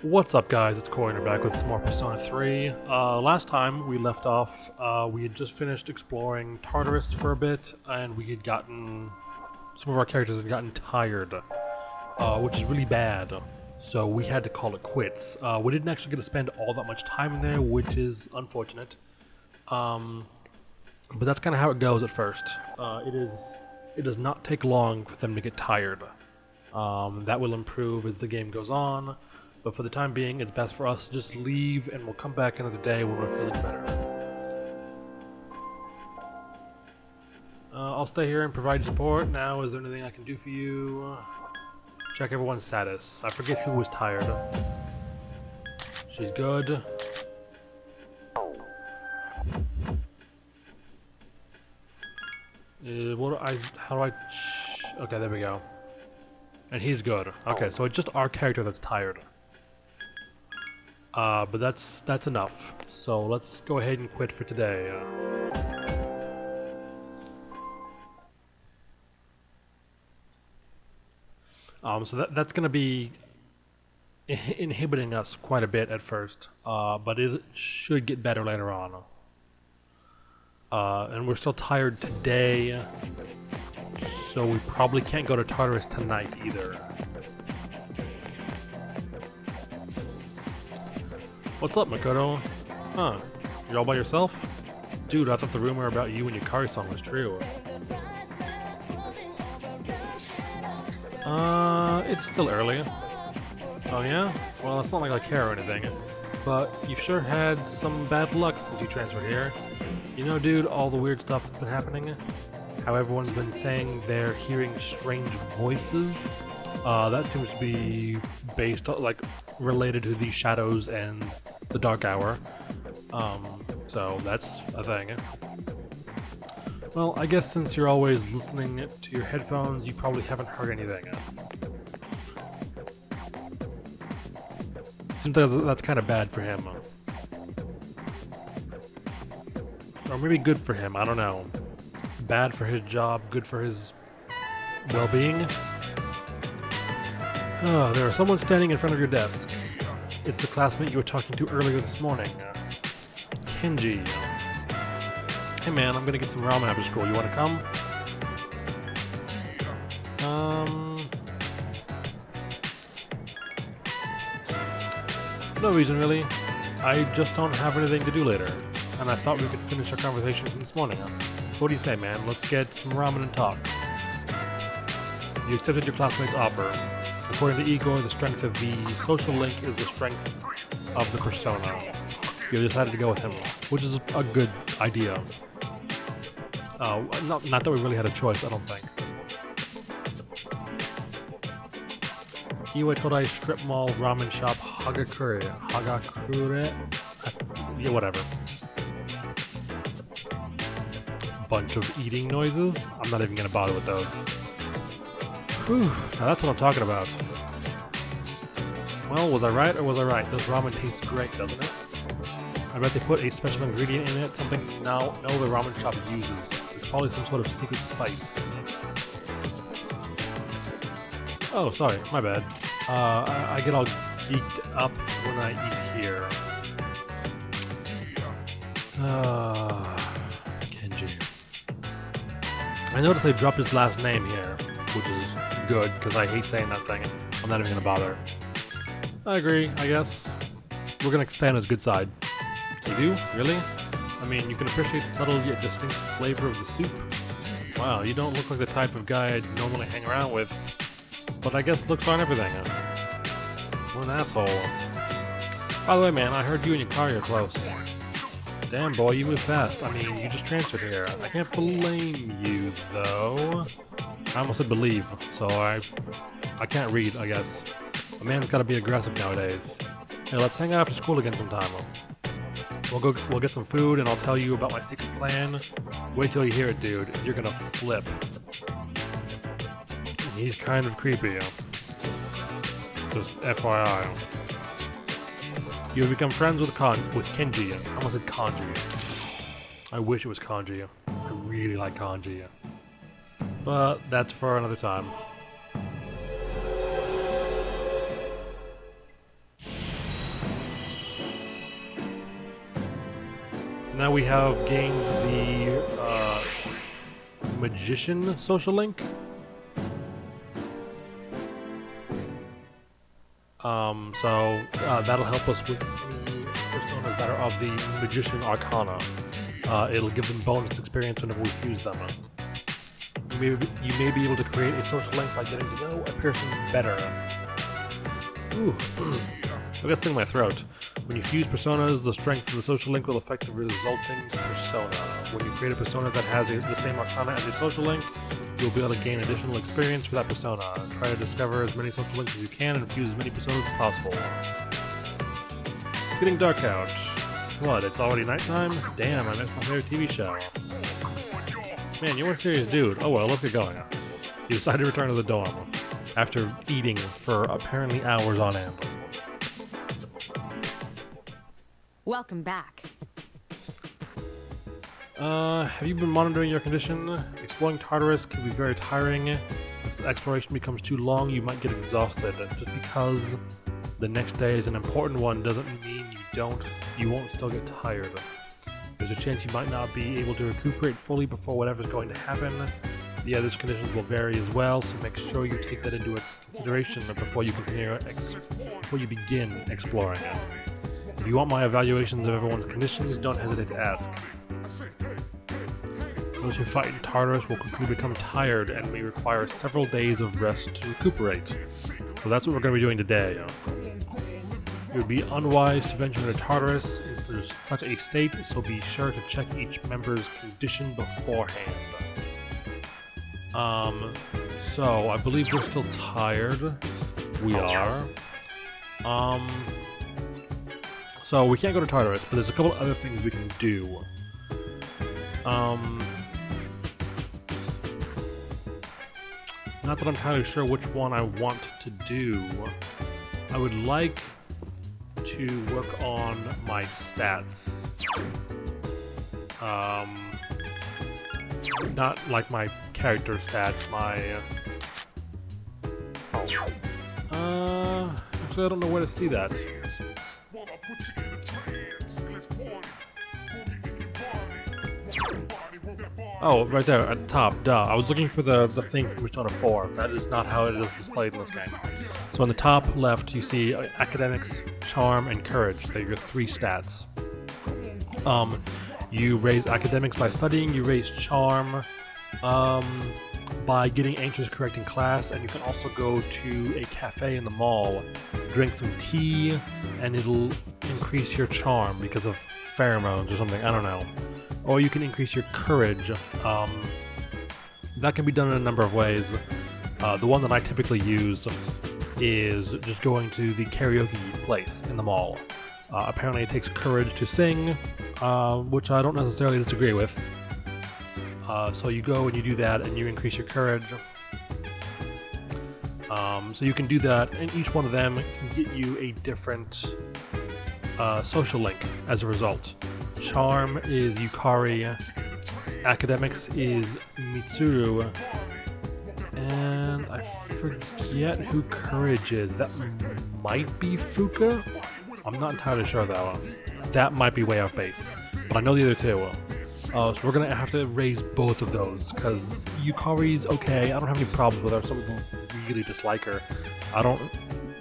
What's up, guys? It's Corner back with some more Persona 3. Last time we left off, we had just finished exploring Tartarus for a bit, and we had gotten... some of our characters had gotten tired, which is really bad. So we had to call it quits. We didn't actually get to spend all that much time in there, which is unfortunate. But that's kind of how it goes at first. It does not take long for them to get tired. That will improve as the game goes on. But for the time being, it's best for us to just leave, and we'll come back another day when we're feeling better. I'll stay here and provide support. Now, is there anything I can do for you? Check everyone's status. I forget who was tired. She's good. How do I... Okay, there we go. And he's good. Okay, so it's just our character that's tired. But that's enough. So let's go ahead and quit for today. So that's gonna be inhibiting us quite a bit at first, but it should get better later on. And we're still tired today, so we probably can't go to Tartarus tonight either. What's up, Makoto? Huh, you're all by yourself? Dude, I thought the rumor about you and Yukari song was true. It's still early. Oh yeah? Well, it's not like I care or anything, but you've sure had some bad luck since you transferred here. You know, dude, all the weird stuff that's been happening? How everyone's been saying they're hearing strange voices? That seems to be based on, like, related to the shadows and the dark hour. So that's a thing. Well, I guess since you're always listening to your headphones, you probably haven't heard anything. Seems like that's kind of bad for him. Or maybe good for him, I don't know. Bad for his job, good for his well-being. Oh, there is someone standing in front of your desk. It's the classmate you were talking to earlier this morning. Kenji. Hey man, I'm gonna get some ramen after school. You wanna come? No reason really. I just don't have anything to do later. And I thought we could finish our conversation from this morning. What do you say, man? Let's get some ramen and talk. You accepted your classmate's offer. According to Igor, the strength of the social link is the strength of the persona. You decided to go with him, which is a good idea. Not that we really had a choice, I don't think. Iwai Todai Strip Mall Ramen Shop Hagakure. Yeah, whatever. Bunch of eating noises. I'm not even gonna bother with those. Whew, now that's what I'm talking about. Well, was I right or was I right? This ramen tastes great, doesn't it? I bet they put a special ingredient in it, something no the ramen shop uses. It's probably some sort of secret spice. Oh, sorry, my bad. I get all geeked up when I eat here. Kenji. I noticed they dropped his last name here, which is good, because I hate saying that thing. I'm not even gonna bother. I agree, I guess. We're gonna stay on his good side. You do? Really? I mean, you can appreciate the subtle yet distinct flavor of the soup. Wow, you don't look like the type of guy I'd normally hang around with. But I guess looks aren't everything. What an asshole. By the way, man, I heard you and Yukari are close. Damn, boy, you move fast. I mean, you just transferred here. I can't blame you, though. I almost said believe, so I can't read, I guess. A man's gotta be aggressive nowadays. Hey, let's hang out after school again sometime. We'll get some food, and I'll tell you about my secret plan. Wait till you hear it, dude. You're gonna flip. He's kind of creepy. Just FYI. You have become friends with Kenji. I almost said Kanji. I wish it was Kanji. I really like Kanji. But that's for another time. now we have gained the Magician social link. That'll help us with personas that are of the Magician Arcana. It'll give them bonus experience whenever we fuse them. You may be able to create a social link by getting to know a person better. Ooh, I got a thing in my throat. When you fuse personas, the strength of the social link will affect the resulting persona. When you create a persona that has the same arcana as a social link, you'll be able to gain additional experience for that persona. Try to discover as many social links as you can and fuse as many personas as possible. It's getting dark out. What, it's already nighttime? Damn, I missed my favorite TV show. Man, you're a serious dude. Oh well, let's get going. You decide to return to the dorm, after eating for apparently hours on end. Welcome back. Have you been monitoring your condition? Exploring Tartarus can be very tiring. If the exploration becomes too long, you might get exhausted. Just because the next day is an important one doesn't mean you won't still get tired. There's a chance you might not be able to recuperate fully before whatever's going to happen. The other conditions will vary as well, so make sure you take that into consideration before you begin exploring it. If you want my evaluations of everyone's conditions, don't hesitate to ask. Those who fight in Tartarus will quickly become tired and may require several days of rest to recuperate. So that's what we're going to be doing today. It would be unwise to venture into Tartarus in such a state, so be sure to check each member's condition beforehand. So I believe we're still tired. We are. So we can't go to Tartarus, but there's a couple other things we can do. Not that I'm entirely sure which one I want to do. I would like to work on my stats. Not like my character stats, actually I don't know where to see that. Oh, right there at the top, duh. I was looking for the thing from Persona 4. That is not how it is displayed in this game. So on the top left, you see Academics, Charm, and Courage. They're your 3 stats. You raise Academics by studying, you raise Charm by getting answers correct in class, and you can also go to a cafe in the mall, drink some tea, and it'll increase your Charm because of pheromones or something, I don't know. Or you can increase your Courage. That can be done in a number of ways. The one that I typically use is just going to the karaoke place in the mall. Apparently it takes courage to sing, which I don't necessarily disagree with. So you go and you do that and you increase your courage. So you can do that, and each one of them can get you a different social link as a result. Charm is Yukari, Academics is Mitsuru, and I forget who Courage is. That might be Fuka? I'm not entirely sure though. That might be way off base, but I know the other two. So we're gonna have to raise both of those, because Yukari's okay, I don't have any problems with her. Some people really dislike her. I don't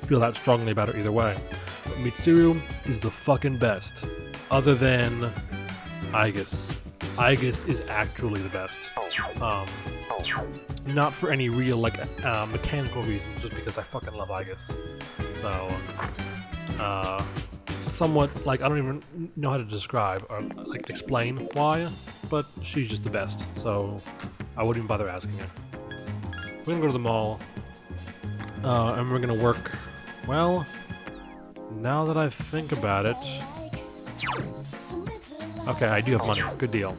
feel that strongly about her either way. But Mitsuru is the fucking best. Other than Aigis. Aigis is actually the best. Not for any real, like, mechanical reasons, just because I fucking love Aigis. So, somewhat, like, I don't even know how to describe or, like, explain why, but she's just the best, so I wouldn't even bother asking her. We're gonna go to the mall, and we're gonna work, well, now that I think about it... Okay, I do have money. Good deal.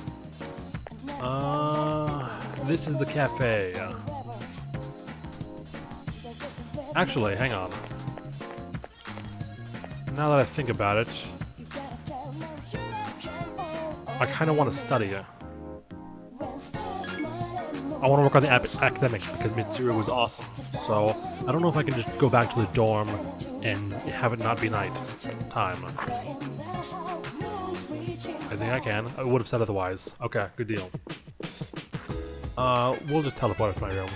This is the cafe. Actually, hang on. Now that I think about it, I kind of want to study. I want to work on the academics because Mitsuru was awesome. So I don't know if I can just go back to the dorm and have it not be night time. I think I can. I would have said otherwise. Okay, good deal. We'll just teleport to my room.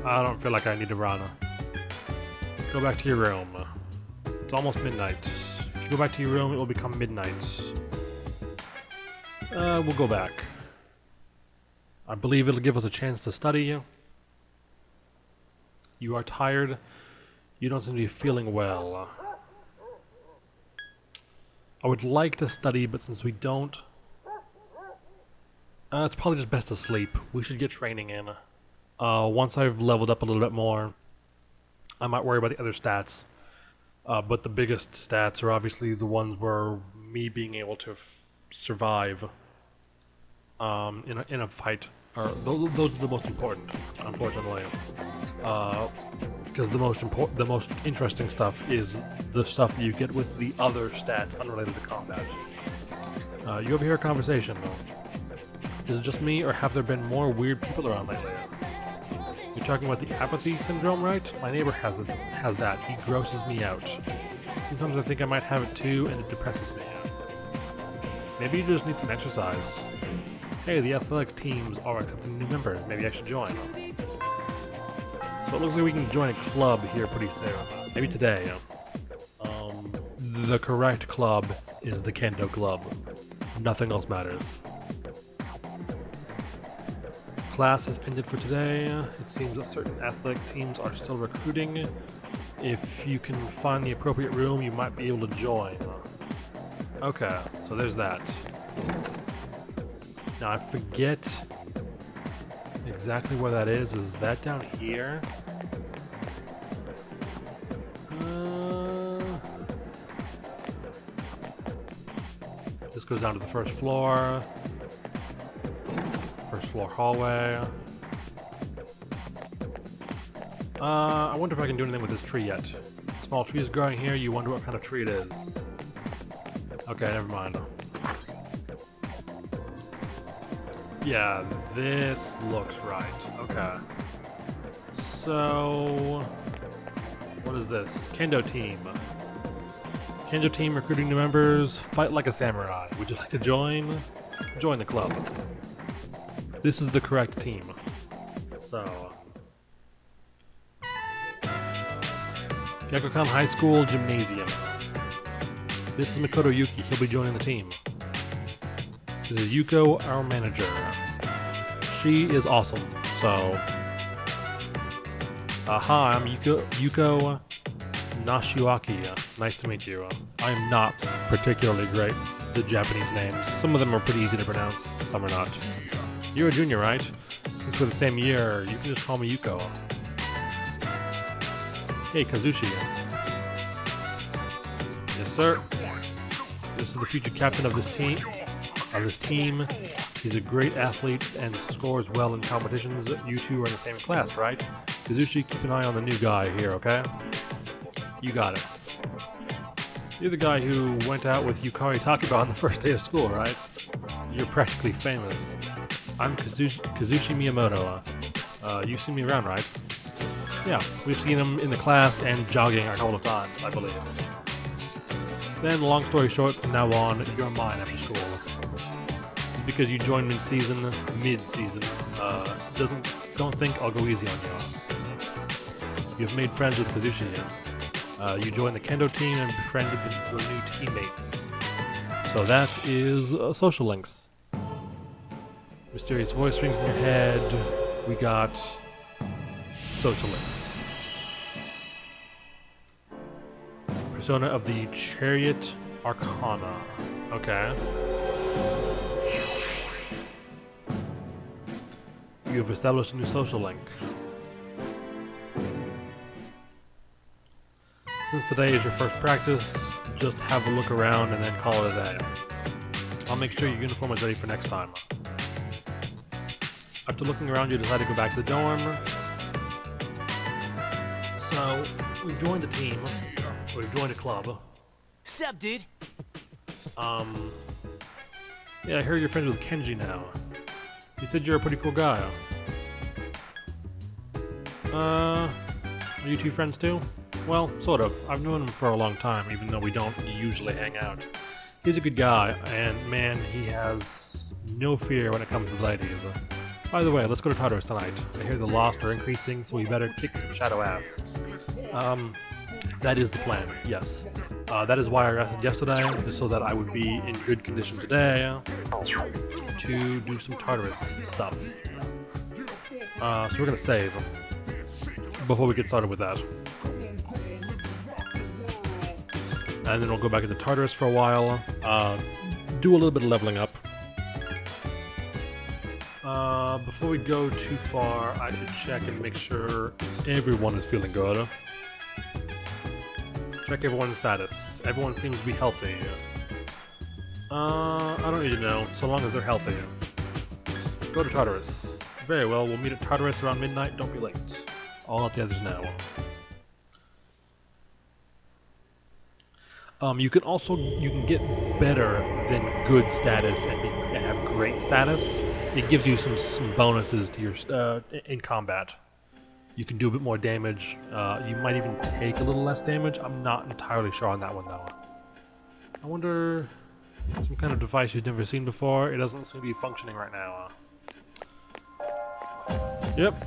I don't feel like I need to run. Go back to your room. It's almost midnight. If you go back to your room, it will become midnight. We'll go back. I believe it'll give us a chance to study. You are tired. You don't seem to be feeling well. I would like to study, but since we don't... it's probably just best to sleep. We should get training in. Once I've leveled up a little bit more, I might worry about the other stats. But the biggest stats are obviously the ones where me being able to survive in a fight. Those are the most important, unfortunately. Because the most interesting stuff is the stuff that you get with the other stats unrelated to combat. You overhear a conversation though. Is it just me, or have there been more weird people around lately? You're talking about the apathy syndrome, right? My neighbor has that. He grosses me out. Sometimes I think I might have it too, and it depresses me. Maybe you just need some exercise. Hey, the athletic teams are accepting new members. Maybe I should join. So it looks like we can join a club here pretty soon. Maybe today. The correct club is the Kendo Club. Nothing else matters. Class has ended for today. It seems that certain athletic teams are still recruiting. If you can find the appropriate room, you might be able to join. Okay, so there's that. Now I forget exactly where that is. Is that down here? This goes down to the first floor. First floor hallway. I wonder if I can do anything with this tree yet. Small tree is growing here. You wonder what kind of tree it is. Okay, never mind. Yeah, this looks right. Okay. So, what is this? Kendo team. Kendo team recruiting new members. Fight like a samurai. Would you like to join? Join the club. This is the correct team. So, Gekkokan High School Gymnasium. This is Makoto Yuki. He'll be joining the team. This is Yuko, our manager. She is awesome. So, hi, I'm Yuko Nashiwaki. Nice to meet you. I'm not particularly great at the Japanese names. Some of them are pretty easy to pronounce, some are not. You're a junior, right? Since we're the same year, you can just call me Yuko. Hey, Kazushi. Yes, sir. This is the future captain of this team. He's a great athlete and scores well in competitions. You two are in the same class, right? Kazushi, keep an eye on the new guy here, okay? You got it. You're the guy who went out with Yukari Takiba on the first day of school, right? You're practically famous. I'm Kazushi Miyamoto. You've seen me around, right? Yeah, we've seen him in the class and jogging our whole time, I believe. Then, long story short, from now on, you're mine after school. Because you joined mid-season, don't think I'll go easy on you. You've made friends with Kazushi. You joined the Kendo team and befriended your new teammates. So that is social links. Mysterious voice rings in your head. We got social links. Persona of the Chariot Arcana. Okay. You have established a new social link. Since today is your first practice, just have a look around and then call it a day. I'll make sure your uniform is ready for next time. After looking around, you decide to go back to the dorm. So, we've joined a team. We've joined a club. Sup, dude? Yeah, I heard you're friends with Kenji now. You said you're a pretty cool guy. Are you two friends too? Well, sort of. I've known him for a long time, even though we don't usually hang out. He's a good guy, and man, he has no fear when it comes to the ladies. By the way, let's go to Tartarus tonight. I hear the lost are increasing, so we better kick some shadow ass. That is the plan, yes. That is why I rested yesterday, just so that I would be in good condition today to do some Tartarus stuff. So we're gonna save before we get started with that. And then we'll go back into Tartarus for a while, do a little bit of leveling up. Before we go too far, I should check and make sure everyone is feeling good. Check everyone's status. Everyone seems to be healthy. I don't need to know, so long as they're healthy. Go to Tartarus. Very well, we'll meet at Tartarus around midnight, don't be late. I'll let the others know. You can get better than good status and have great status. It gives you some bonuses to your in combat. You can do a bit more damage. You might even take a little less damage. I'm not entirely sure on that one though. I wonder, some kind of device you've never seen before. It doesn't seem to be functioning right now. Yep.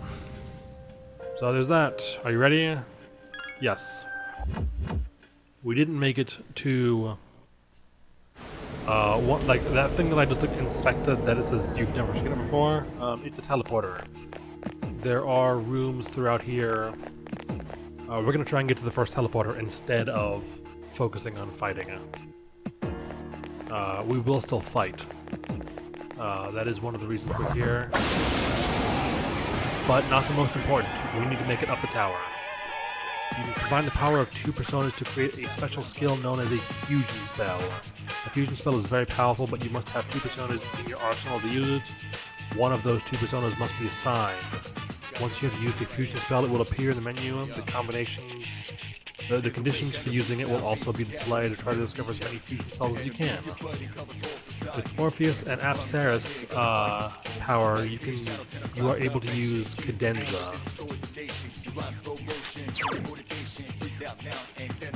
So there's that. Are you ready? Yes. We didn't make it to like that thing that I just inspected that it says you've never seen it before. It's a teleporter. There are rooms throughout here. We're gonna try and get to the first teleporter instead of focusing on fighting. We will still fight. That is one of the reasons we're here. But not the most important. We need to make it up the tower. You can combine the power of two personas to create a special skill known as a fusion spell. A fusion spell is very powerful, but you must have two personas in your arsenal to use it. One of those two personas must be assigned. Once you have used a fusion spell, it will appear in the menu. The conditions for using it will also be displayed to try to discover as many fusion spells as you can. With Morpheus and Apsaris power, you are able to use Cadenza.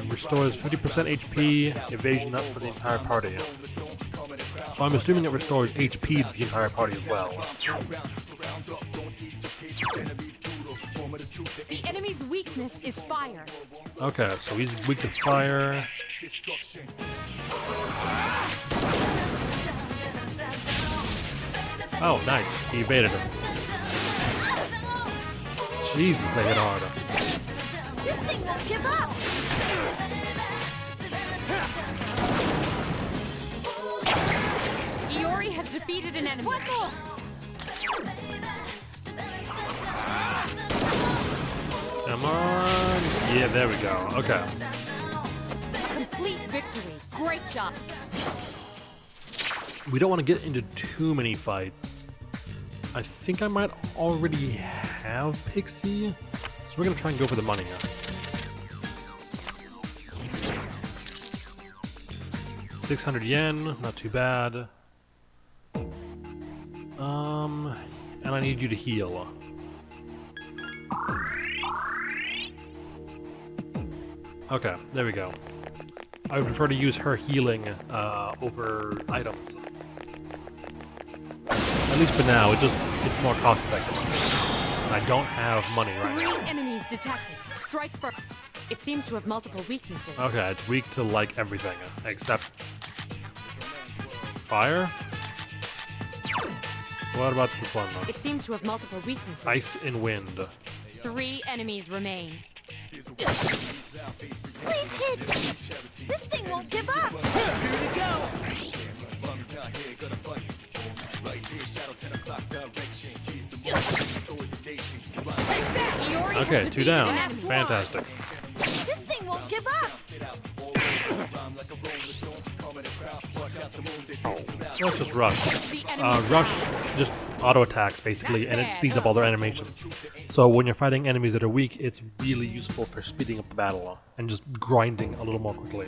Restores 50% HP, evasion up for the entire party. So I'm assuming it restores HP to the entire party as well. The enemy's weakness is fire. Okay, so he's weak to fire. Oh, nice. He evaded him. Jesus, they hit hard. This thing won't give up. Iori has defeated an enemy. One more. Come on. Yeah, there we go. Okay. Complete victory. Great job. We don't want to get into too many fights. I think I might already have Pixie, so we're going to try and go for the money. 600 yen, not too bad. And I need you to heal. Okay, there we go. I would prefer to use her healing over items. At least for now, it's more cost effective. I don't have money right now. 3 enemies detected. Strike first. It seems to have multiple weaknesses. Okay, it's weak to like everything except fire. What about this one though? It seems to have multiple weaknesses. Ice and wind. 3 enemies remain. Please hit! This thing won't give up! Here we go! Okay, 2 down. Fantastic. This thing won't give up! Let's just rush. Rush just auto attacks basically, and it speeds up all their animations. So when you're fighting enemies that are weak, it's really useful for speeding up the battle and just grinding a little more quickly.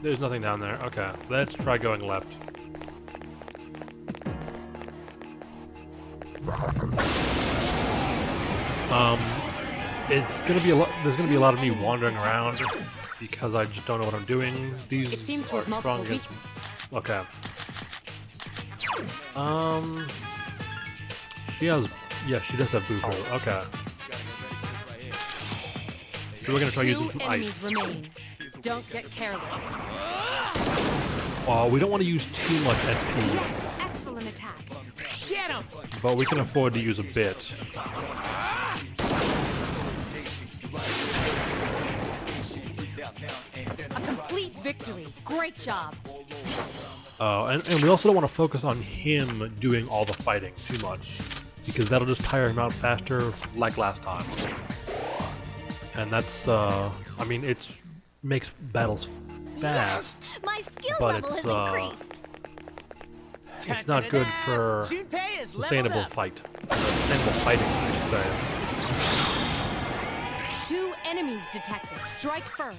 There's nothing down there. Okay, let's try going left. It's gonna be a lot. There's gonna be a lot of me wandering around because I just don't know what I'm doing. These It seems to are have multiple strong against. Okay. She has. Yeah, she does have Boo-Boo. Okay. So we're gonna try using some ice. Remain. Don't get careless. We don't want to use too much SP, Yes, excellent attack. Get him! but we can afford to use a bit. A complete victory. Great job. And we also don't want to focus on him doing all the fighting too much, because that'll just tire him out faster, like last time. And that's, I mean, it makes battles fast, Yes, my skill but level has increased. it's not good for sustainable fighting, I should say. 2 enemies detected. Strike first.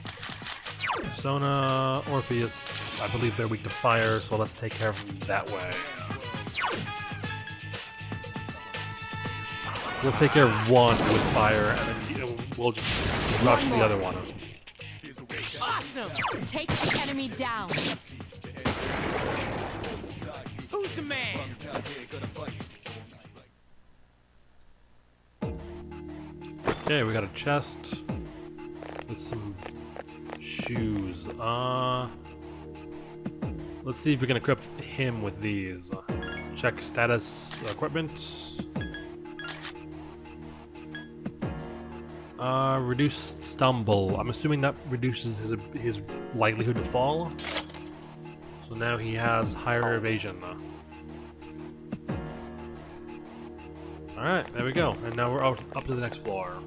Persona, Orpheus, I believe they're weak to fire, so let's take care of them that way. We'll take care of one with fire, and then we'll just rush the other one. Awesome! Take the enemy down. Who's the man? Okay, we got a chest with some shoes. Let's see if we can equip him with these. Check status equipment. Reduce stumble. I'm assuming that reduces his likelihood to fall. So now he has higher evasion. Alright, there we go. And now we're up to the next floor.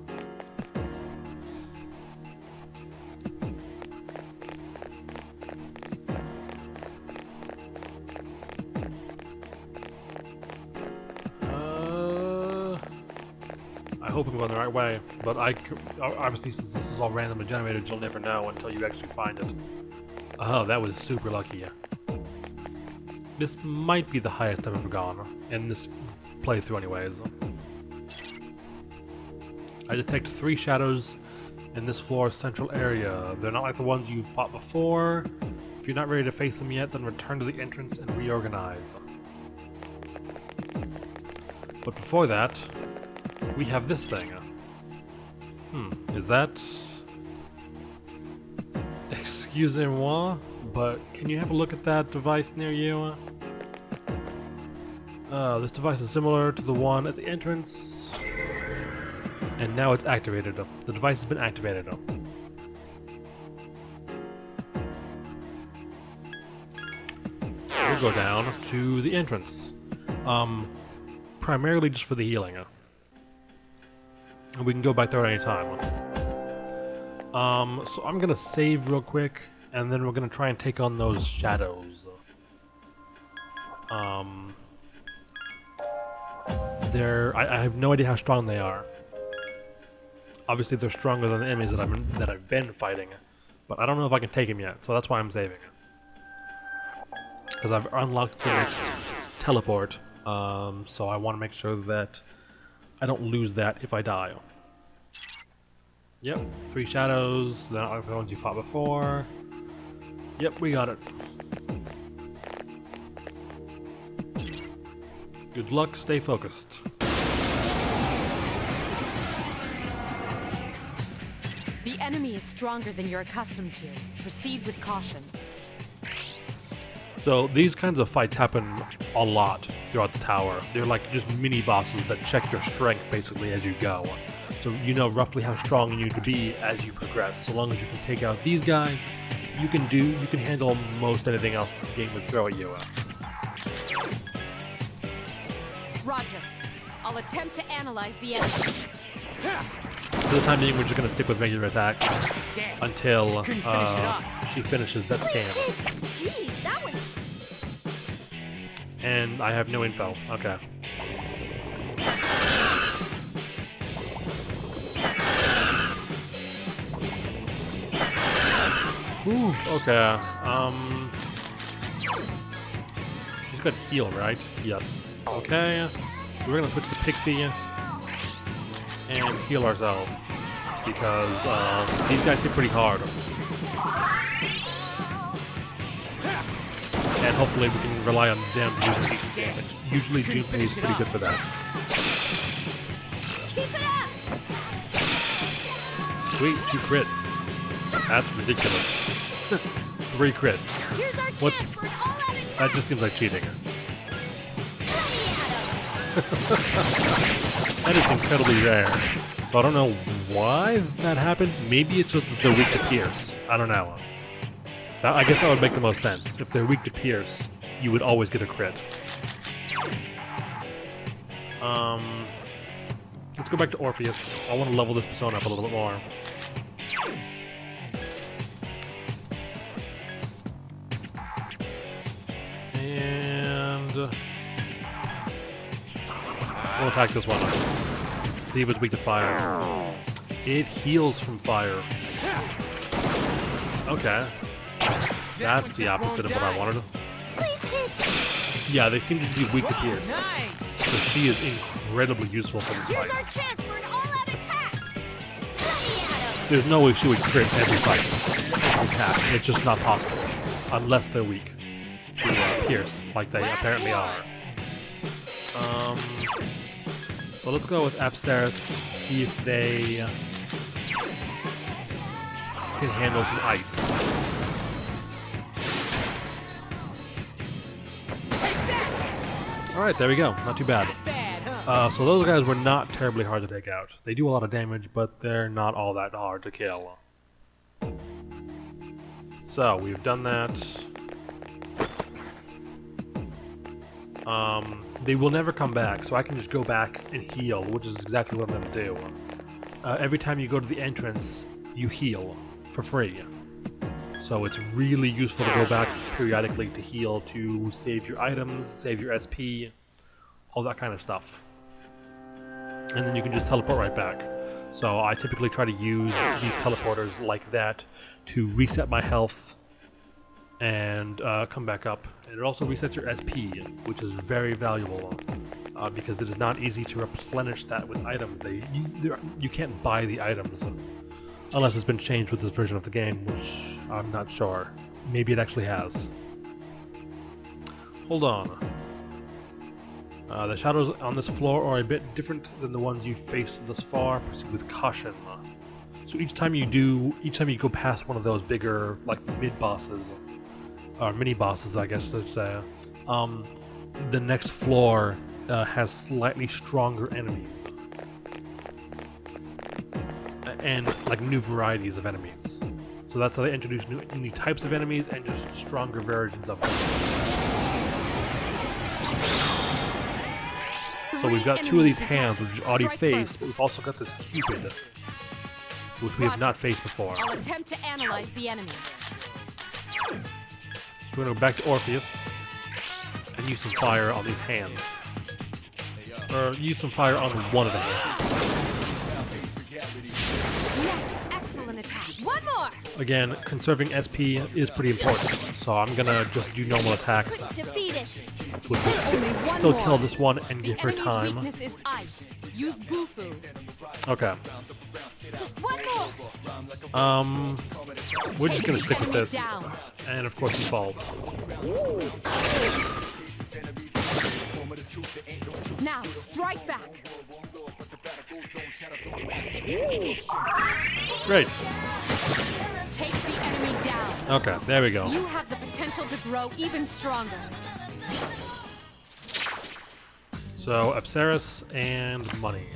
I hope I'm going the right way, but obviously since this is all randomly generated, you'll never know until you actually find it. Oh, that was super lucky. This might be the highest I've ever gone, in this playthrough anyways. I detect 3 shadows in this floor's central area. They're not like the ones you fought before. If you're not ready to face them yet, then return to the entrance and reorganize. But before that, we have this thing. Is that... Excusez-moi, but can you have a look at that device near you? This device is similar to the one at the entrance. And now it's activated. The device has been activated. We'll go down to the entrance. Primarily just for the healing. And we can go back there at any time. So I'm gonna save real quick, and then we're gonna try and take on those shadows. I have no idea how strong they are. Obviously, they're stronger than the enemies that I've been fighting, but I don't know if I can take them yet. So that's why I'm saving. Because I've unlocked the next teleport, so I want to make sure that I don't lose that if I die. Yep, 3 shadows, they're not like the ones you fought before. Yep, we got it. Good luck, stay focused. The enemy is stronger than you're accustomed to. Proceed with caution. So these kinds of fights happen a lot throughout the tower. They're like just mini bosses that check your strength basically as you go. So you know roughly how strong you need to be as you progress. So long as you can take out these guys, you can handle most anything else the game would throw at you. Roger. I'll attempt to analyze the enemy. For the time being, we're just going to stick with regular attacks until she finishes that scan. Jeez, that was... And I have no info. Okay. Ooh, okay. She's got heal, right? Yes. Okay. we're gonna switch to Pixie and heal ourselves because these guys hit pretty hard. And hopefully we can rely on them to use decent damage. Usually Junpei is pretty good for that. Sweet, 2 crits. That's ridiculous. 3 crits. What? That just seems like cheating. That is incredibly rare. So I don't know why that happened. Maybe it's just that they're weak to Pierce. I don't know. I guess that would make the most sense. If they're weak to Pierce, you would always get a crit. Let's go back to Orpheus. I want to level this persona up a little bit more. And we'll attack this one. See if it's weak to fire. It heals from fire. Okay. That's the opposite of what I wanted. Yeah, they seem to be weak to Pierce. So she is incredibly useful for this fight. There's no way she would crit every fight. Attack. It's just not possible. Unless they're weak to Pierce, like they apparently are. Well, let's go with Apsaris, see if they can handle some ice. Alright, there we go. Not too bad. So those guys were not terribly hard to take out. They do a lot of damage, but they're not all that hard to kill. So, we've done that. They will never come back, so I can just go back and heal, which is exactly what I'm going to do. Every time you go to the entrance, you heal for free. So it's really useful to go back periodically to heal, to save your items, save your SP, all that kind of stuff. And then you can just teleport right back. So I typically try to use these teleporters like that to reset my health and come back up. And it also resets your SP, which is very valuable because it is not easy to replenish that with items. You can't buy the items unless it's been changed with this version of the game, which I'm not sure. Maybe it actually has. Hold on. The shadows on this floor are a bit different than the ones you faced thus far. Proceed with caution. So each time you go past one of those bigger, like mid-bosses, or mini-bosses, I guess to say, the next floor has slightly stronger enemies. And like new varieties of enemies. So that's how they introduce new types of enemies and just stronger versions of them. So we've got 2 of these hands, which we've already faced, but we've also got this Cupid, which we have not faced before. I'll attempt to analyze the enemy. So we're going to go back to Orpheus and use some fire on these hands. Or use some fire on one of the hands. Yes, excellent attack. One more. Again, conserving SP is pretty important, so I'm gonna just do normal attacks, Defeat it. which Only will one still more. kill this one and The give her enemy's time. weakness is ice. Use Bufu. Okay. Just one more. We're just gonna stick with Enemy this, down. and of course he falls. Now strike back. Great. Take the enemy down. Okay, there we go. You have the potential to grow even stronger. So Apsaris and money.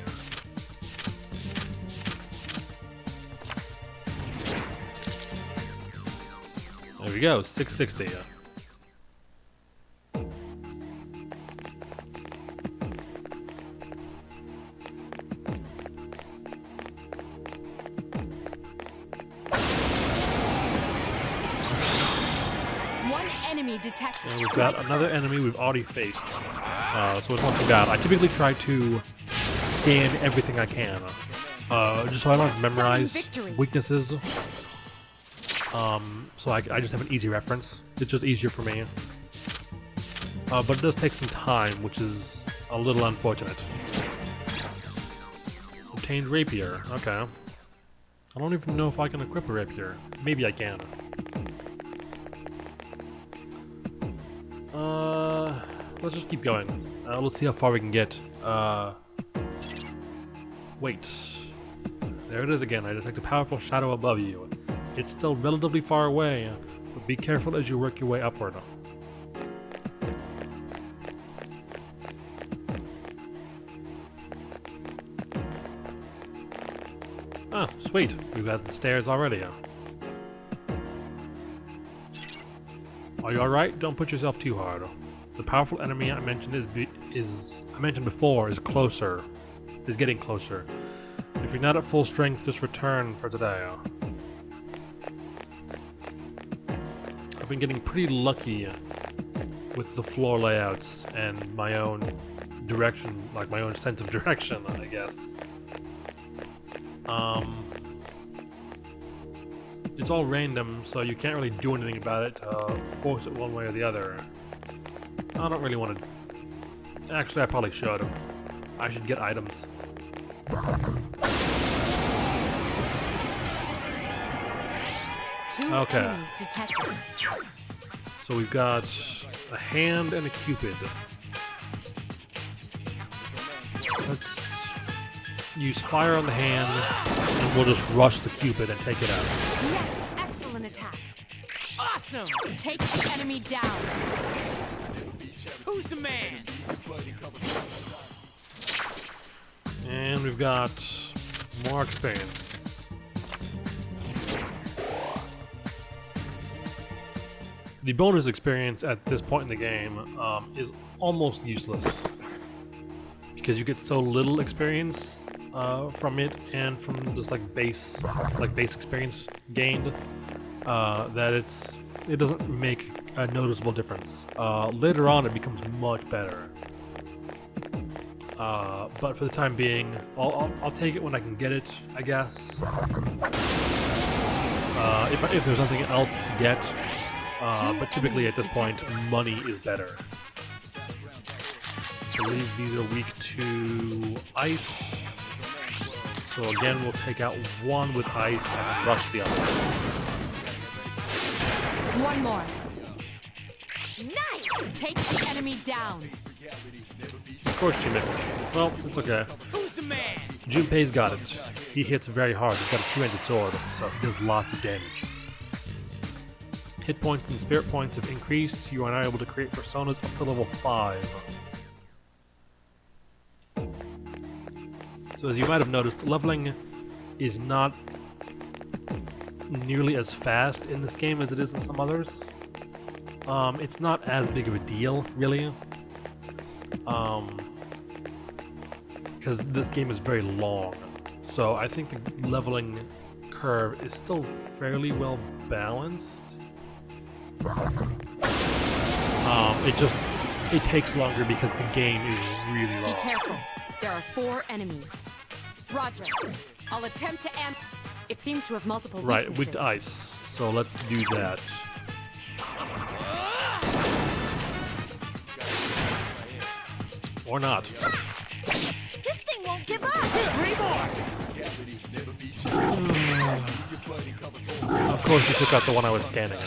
There we go, 660. One enemy detected. And we've got another enemy we've already faced. So it's not too bad. I typically try to scan everything I can. Just so I don't have to memorize weaknesses. So I just have an easy reference. It's just easier for me. But it does take some time, which is a little unfortunate. Obtained rapier. Okay. I don't even know if I can equip a rapier. Maybe I can. Let's just keep going. Let's see how far we can get. Wait. There it is again. I detect a powerful shadow above you. It's still relatively far away, but be careful as you work your way upward. Ah, sweet. We've got the stairs already. Are you alright? Don't put yourself too hard. The powerful enemy I mentioned before is closer. Is getting closer. If you're not at full strength, just return for today. I've been getting pretty lucky with the floor layouts and my own direction, like my own sense of direction, I guess. It's all random, so you can't really do anything about it to force it one way or the other. I don't really want to... Actually, I probably should. I should get items. Okay. So we've got a hand and a cupid. Let's use fire on the hand, and we'll just rush the cupid and take it out. Yes, excellent attack. Awesome! Take the enemy down. Who's the man? And we've got more experience. The bonus experience at this point in the game is almost useless because you get so little experience from it and from just like base experience gained that it doesn't make a noticeable difference. Later on, it becomes much better. But for the time being, I'll take it when I can get it, I guess. If there's nothing else to get, but typically at this point, money is better. I believe these are weak to ice. So again, we'll take out one with ice and rush the other. One more. Nice! Take the enemy down. Of course she misses. Well, it's okay. Who's the man? Junpei's got it. He hits very hard. He's got a two-handed sword, so he does lots of damage. Hit points and spirit points have increased. You are now able to create personas up to level 5. So as you might have noticed, leveling is not nearly as fast in this game as it is in some others. It's not as big of a deal, really. Because this game is very long. So I think the leveling curve is still fairly well balanced. It takes longer because the game is really long. Be careful. There are 4 enemies. Roger. I'll attempt to It seems to have multiple Right, weaknesses. weak to ice. So let's do that. Or not. This thing won't give up. 3 more. Of course, you took out the one I was standing in.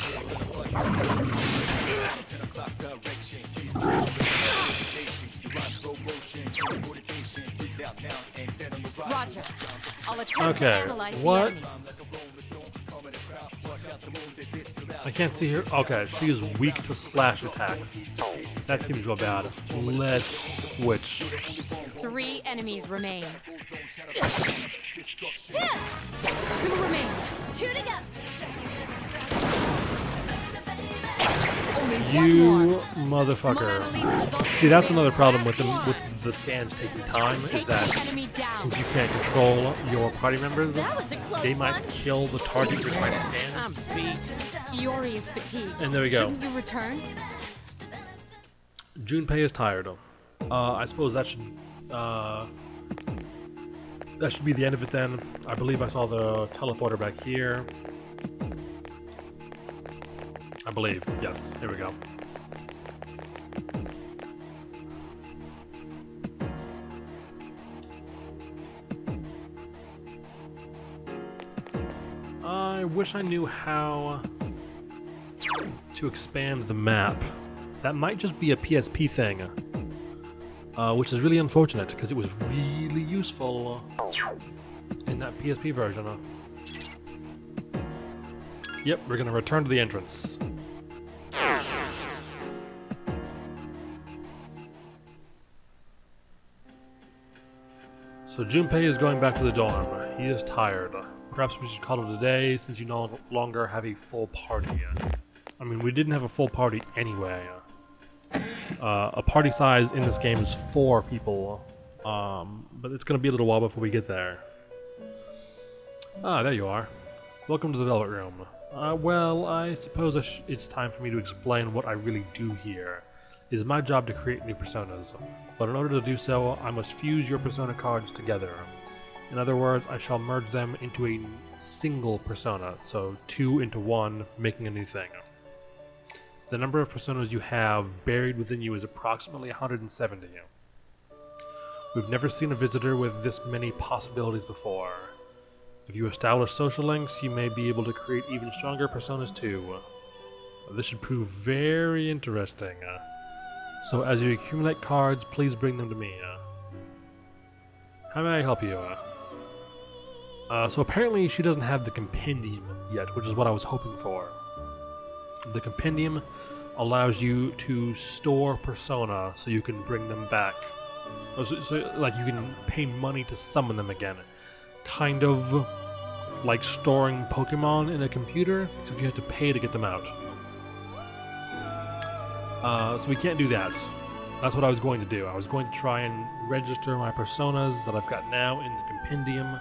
Roger. I'll attempt to Okay, analyze what? the enemy. I can't see her. Okay, she is weak to slash attacks. That seems real bad. Let's switch. 3 enemies remain. 2 remain. 2 to go. Only one You more. motherfucker. Mona Lisa results See, that's in another problem with round the one. scans taking time, is Take that the enemy down. since you can't control your party members, That was a close they might one. kill the target you're trying to scan. I'm beat. Iori is fatigued. And there we go. Shouldn't you return? Junpei is tired. I suppose that should be the end of it then. I believe I saw the teleporter back here. I believe, yes. Here we go. I wish I knew how to expand the map. That might just be a PSP thing, which is really unfortunate because it was really useful in that PSP version. Yep, we're gonna return to the entrance. So Junpei is going back to the dorm. He is tired. Perhaps we should call it a day since you no longer have a full party. I mean, we didn't have a full party anyway. A party size in this game is 4 people, but it's gonna be a little while before we get there. Ah, there you are. Welcome to the Velvet Room. Well, I suppose it's time for me to explain what I really do here. It is my job to create new personas, but in order to do so, I must fuse your persona cards together. In other words, I shall merge them into a single persona, so 2 into 1, making a new thing. The number of personas you have buried within you is approximately 170. We've never seen a visitor with this many possibilities before. If you establish social links, you may be able to create even stronger personas too. This should prove very interesting. So as you accumulate cards, please bring them to me. How may I help you? So apparently she doesn't have the compendium yet, which is what I was hoping for. The compendium allows you to store persona so you can bring them back. So like you can pay money to summon them again. Kind of like storing Pokemon in a computer, except you have to pay to get them out. So we can't do that. That's what I was going to do. I was going to try and register my personas that I've got now in the compendium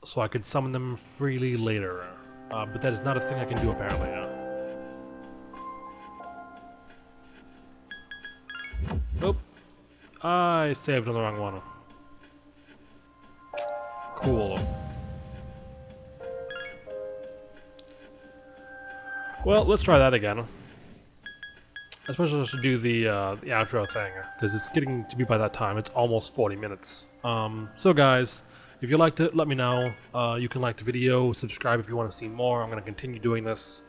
so I could summon them freely later. But that is not a thing I can do apparently. Nope. I saved on the wrong one. Cool. Well, let's try that again. I suppose I should do the outro thing, because it's getting to be by that time. It's almost 40 minutes. So guys, if you liked it, let me know. You can like the video, subscribe if you want to see more. I'm going to continue doing this,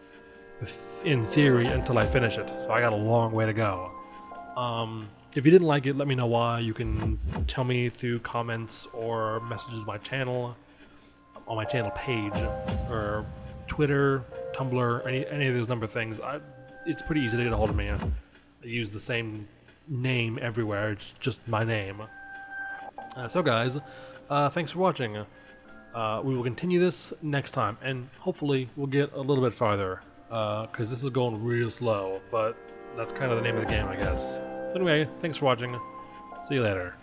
in theory, until I finish it. So I got a long way to go. If you didn't like it, let me know why. You can tell me through comments or messages on my channel page, or Twitter, Tumblr, any of those number of things. It's pretty easy to get a hold of me. I use the same name everywhere, it's just my name. So guys, thanks for watching. We will continue this next time, and hopefully we'll get a little bit farther, because this is going real slow, but that's kind of the name of the game, I guess. Anyway, thanks for watching. See you later.